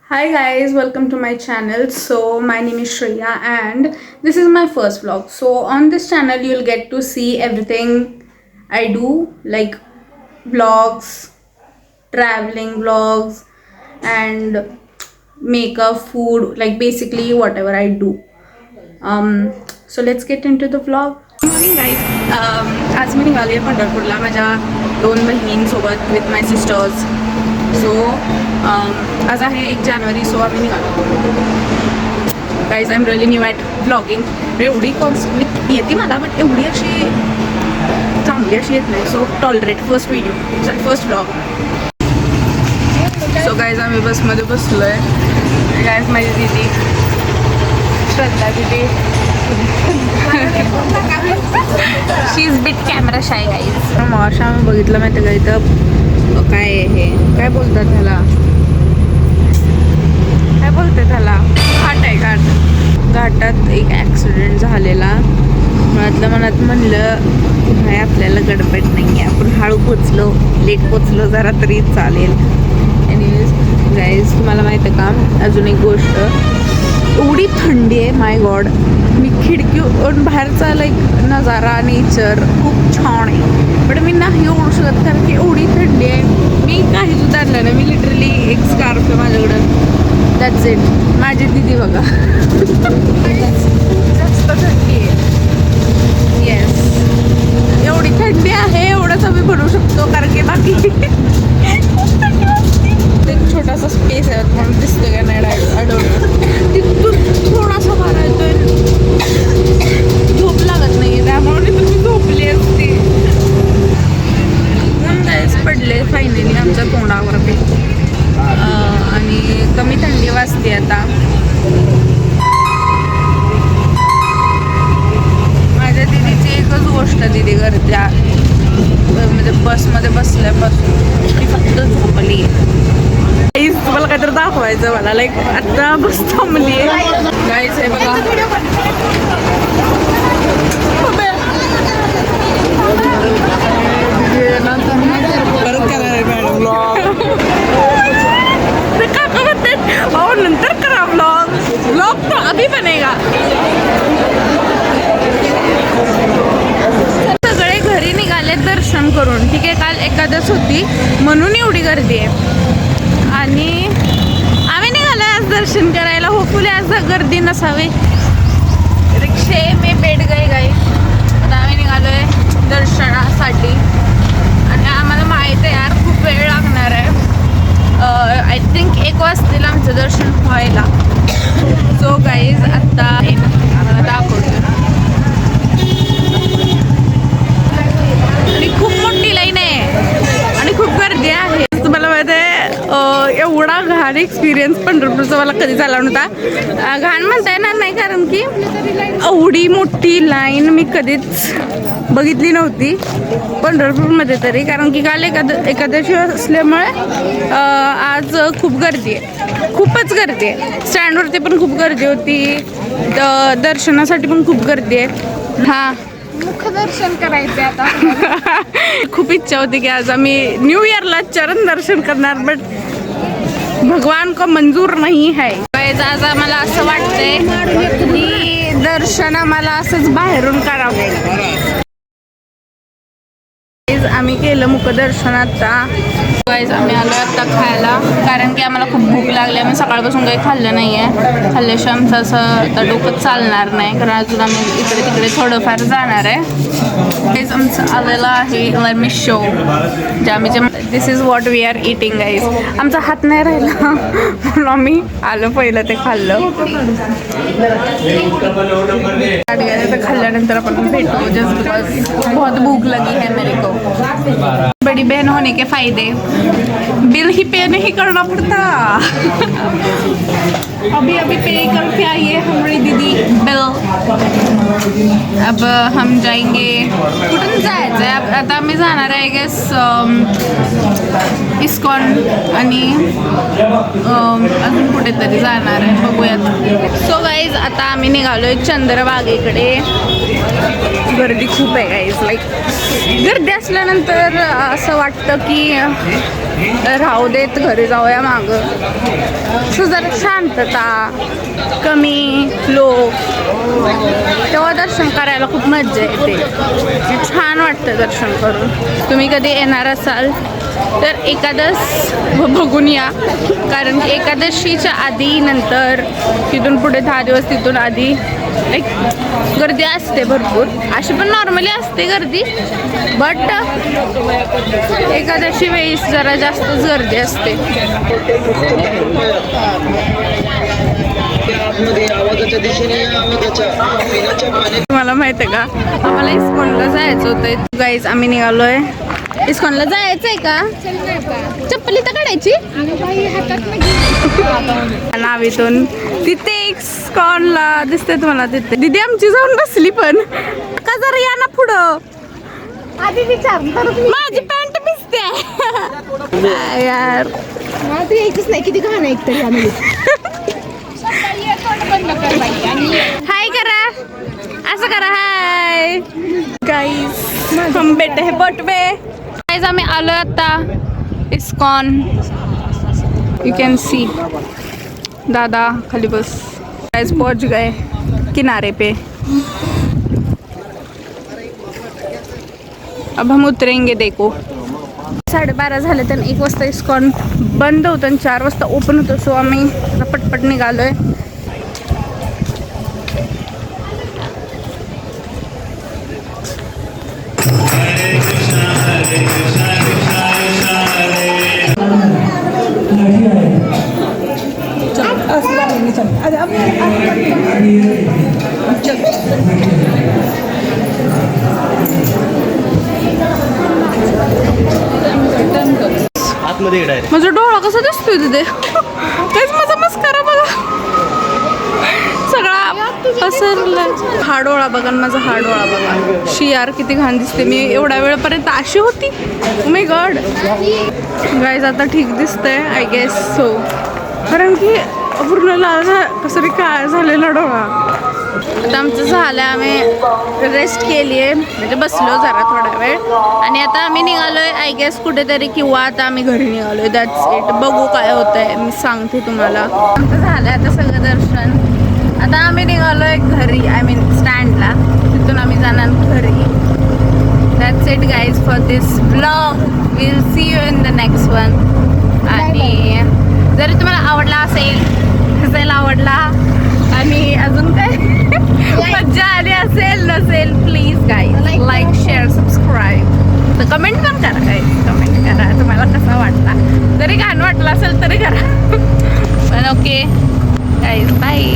Hi guys, welcome to my channel. So my name is Shreya and this is my first vlog. So on this channel you'll get to see everything I do, like vlogs, traveling vlogs and makeup, food, like basically whatever I do. So let's get into the vlog. Good morning guys. आज मी निघाली आहे पंढरपूरला माझ्या 2 बहिणींसोबत with my sisters. So आज आहे 1 जानेवारी. So आम्ही निघालो. Guys I am really new at blogging. एवढी कॉन्सेप्ट येते मला, बट एवढी अशी चांगली अशी येत नाही. So tolerate first video, first blog. So guys आम्ही बसमध्ये बसलो आहे. गाईज माझी दीदी श्रद्धा दीदी, she is bit camera shy guys. मावशा आम्ही बघितलं माहिती का इथं काय आहे हे, काय बोलतात त्याला, काय बोलतात त्याला, घाट आहे घाट. घाटात एक ॲक्सिडेंट झालेला. मनात म्हणलं नाही आपल्याला गडबड नाही आहे, आपण हळू पोचलो, लेट पोचलो जरा तरी चालेल. एनिवेज गाईज तुम्हाला माहिती आहे का अजून एक गोष्ट, एवढी थंडी आहे माय गॉड. मी खिडकीवरून बाहेरचा लाईक नजारा नेचर खूप छान आहे, बट मी नाही ओढू शकत कारण की एवढी थंडी आहे. मी काही सुद्धा आणलं नाही. मी लिटरली एक स्कार्फ आहे माझ्याकडं, दॅट्स इट. माझी दिदी बघा जास्त थंडी आहे. येस, एवढी थंडी आहे एवढंच आम्ही बनवू शकतो कारण की बाकी एक छोटासा स्पेस आहे म्हणून दिसतं का नाही आढळून तिथून थोडासा भारा येतोय, झोप लागत नाही त्यामुळे तुम्ही झोपली असते. जायच पडले फायनली आमच्या तोंडावरती आणि कमी थंडी वाजते आता. माझ्या दिदीची एकच गोष्ट दिदी करत्या, म्हणजे बसमध्ये बसल्यापासून ती फक्त झोपली. तुम्हाला काहीतरी दाखवायचं मला, लाईक आता बस थांबली आहे गाईज. हे बघा और नंतर करा व्लॉग. व्लॉग तो अभी बनेगा. सगळे घरी निघाले दर्शन करून. ठीक आहे, काल एकादश होती म्हणून एवढी गर्दी आहे आणि आम्ही निघालो आज दर्शन करायला. होपफुली आज गर्दी नसावी. रिक्षे में बैठ गए गाई. आता आम्ही निघालो आहे दर्शनासाठी आणि आम्हाला माहीत आहे यार खूप वेळ लागणार आहे. आय थिंक 1 वाजतील आमचं दर्शन व्हायला. सो गाईज आता आम्हाला दाखवतो आणि खूप मोठी लाईन आहे आणि खूप गर्दी आहे. तुम्हाला माहिती आहे एवढा घाण एक्सपिरियन्स पंढरपूरचा मला कधी झाला नव्हता. घाण म्हणता येणार नाही कारण की एवढी मोठी लाईन मी कधीच बघितली नव्हती पंढरपूरमध्ये तरी, कारण की काल एकादशी असल्यामुळे आज खूप गर्दी आहे, खूपच गर्दी आहे. स्टँडवरती पण खूप गर्दी होती, दर्शनासाठी पण खूप गर्दी आहे. हां, मुखदर्शन करायचं आता. खूप इच्छा होती की आज आम्ही न्यू इयरला चरण दर्शन करणार, बट भगवान को मंजूर नाही है. आज आम्हाला असं वाटतंय की दर्शन आम्हाला असंच बाहेरून करावं. आम्ही केलं मुखदर्शन आता. गाईज आम्ही आलो आता खायला कारण की आम्हाला खूप भूक लागली. आम्ही सकाळपासून काही खाल्लं नाही आहे. खाल्ल्याशिवाय आमचं असं आता डोकं चालणार नाही कारण अजून आम्ही इकडे तिकडे थोडंफार जाणार आहे. गाईज आमचं आलेलं आहे लेट मी शो जे आम्ही this is what we are eating. Guys आमचा हात नाही राहिला म्हणून आम्ही आलं पहिलं ते खाल्लं. तर खाल्ल्यानंतर आपण भेटू. जस्ट बिकॉज बहुत भूक लगी है मेरे को. बड़ी बहन होने के फायदे, बिल ही पे नहीं करना पड़ता. अभी पे करके आई है हमारी दीदी बिल. अब हम जाएंगे, कुठून जायचं आहे आता. आम्ही जाणार आहे गेस इस्कॉन आणि अजून कुठेतरी जाणार आहे, बघूयात. सो गाईज आता आम्ही निघालोय चंद्रभागेकडे. गर्दी खूप आहे गाईज. लाईक गर्दी असल्यानंतर असं वाटतं की राहू देत, घरी जाऊया मागं. सो जरा शांतता, कमी लोक, तेव्हा दर्शन करायला खूप मजा येते. छान वाटतं दर्शन करून. तुम्ही कधी येणार असाल तर एकादश बघून या, कारण की एकादशीच्या आधी नंतर तिथून पुढे 10 दिवस तिथून आधी लाईक गर्दी असते भरपूर. अशी पण नॉर्मली असते गर्दी, बट एकादशी वेळेस जरा जास्तच गर्दी असते. तुम्हाला माहिती आहे का, आम्हाला इस्कॉनला जायचं होतं गाईज. आम्ही निघालोय. इस्कॉनला जायचंय का? चप्पली तर काढायची नावीतून. तिथे इस्कॉनला दिसते तुम्हाला तिथे. दीदी आमची जाऊन बसली, पण का जरा या ना पुढं. आधी विचार, माझी पॅन्ट भिजते यार. मला यायचंच नाही. किती घाण ऐकतं यामध्ये. हाय करा, असं करा. हाय गाईज, हम बेटे है बोटवे. गाईज आम्ही आलो आता इस्कॉन. यू कैन सी दादा खाली बस. गाइस पहुंच गए किनारे पे. अब हम उतरेंगे. देखो 12:30 झाले, तर 1 वाजता इस्कॉन बंद होतं आणि 4 वाजता ओपन होतं. सो आम्ही पटपट निघालोय. माझा डोळा कसा दिसतोय तिथे. तेच माझा मस्करा बघा सगळा पसरलाय. हा डोळा बघा, माझा हा डोळा बघा. शियार किती घाण दिसते. मी एवढ्या वेळपर्यंत अशी होती. Oh my God. गाईज आता ठीक दिसतंय आय गेस सो, कारण की पूर्ण लाल कसं तरी काय झालेला डोळा. आता आमचं झालं, आम्ही रेस्ट केली आहे, म्हणजे बसलो जरा थोडा वेळ. आणि आता आम्ही निघालोय आय गेस कुठेतरी, किंवा आता आम्ही घरी निघालोय. That's it. बघू काय होतंय, मी सांगते तुम्हाला. आमचं झालं आता सगळं दर्शन. आता आम्ही निघालोय घरी, आय मीन स्टँडला. तिथून आम्ही जाणार घरी. That's it guys for this blog. Will see you in the next one. आणि जरी तुम्हाला आवडला असेल, हसायला आवडला आणि अजून काय मज्जा आली असेल नसेल, please guys like share subscribe. तर कमेंट पण करा गाईज. कमेंट करा तुम्हाला कसा वाटला. जरी घाण वाटला असेल तरी करा. पण ओके गाईज, बाय.